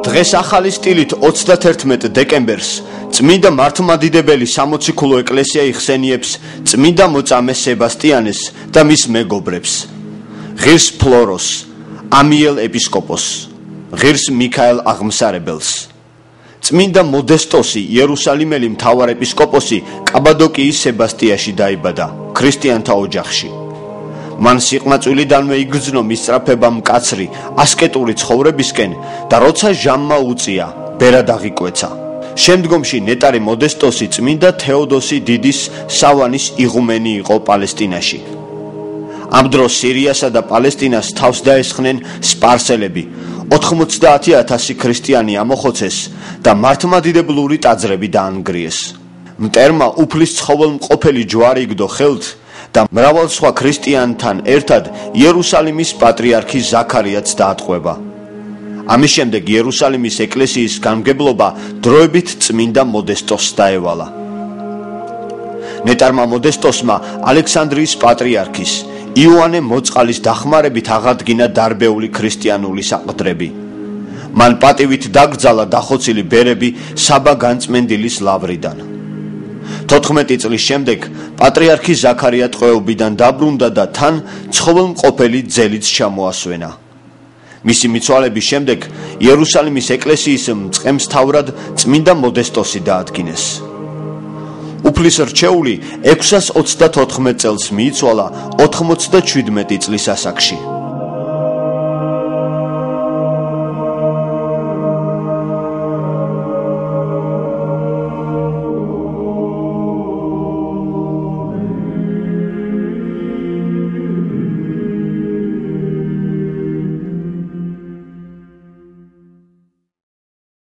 დღეს ახალი სტილით 31 დეკემბერს წმინდა მართლმადიდებელი სამოციქულო ეკლესია იხსენიებს წმინდა მოწამე სებასტიანეს და მის მეგობრებს. ღირს ფლოროს, ამიელ ეპისკოპოსს, ღირს მიქაელ აღმსარებელს. წმინდა მოდესტოსი იერუსალიმელი მთავარეპისკოპოსი კაბადოკიის სებასტიაში დაიბადა, ქრისტიანთა ოჯახში. მან სიყმაწვილიდანვე იგრძნო მისწრაფება მკაცრი, ასკეტური ცხოვრებისკენ და როცა ჟამმა უწია, ბერად აღიკვეცა. შემდგომში ნეტარი მოდესტოსი წმინდა თეოდოსი დიდის სავანის იღუმენი იყო პალესტინაში. ამ დროს სირიასა და პალესტინას თავს დაესხნენ სპარსელები, 90,000 ქრისტიანი ამოხოცეს და მართლმადიდებლური ტაძრები დაანგრიეს. მტერმა უფლის ცხოველმყოფელი ჯვარი იგდო ხელთ და მრავალ სხვა ქრისტიანთან ერთად იერუსალიმის პატრიარქი ზაქარიაც დაატყვევა. ამის შემდეგ იერუსალიმის ეკლესიის განმგებლობა დროებით წმინდა მოდესტოსს დაევალა. ნეტარმა მოდესტოსმა ალექსანდრიის პატრიარქის იოანე მოწყალის დახმარებით აღადგინა დარბეული ქრისტიანული საყდრები. მან პატივით დაკრძალა დახოცილი ბერები საბა განწმენდილის ლავრიდან. 14 წლის შემდეგ პატრიარქი ზაქარია ტყვეობიდან დაბრუნდა და თან ცხოველმყოფელი ძელიც ჩამოასვენა. მისი მიცვალების შემდეგ იერუსალიმის ეკლესიის მწყემსთავრად წმინდა მოდესტოსი დაადგინეს. უფლის რჩეული 634 წელს მიიცვალა 97 წლის ასაკში.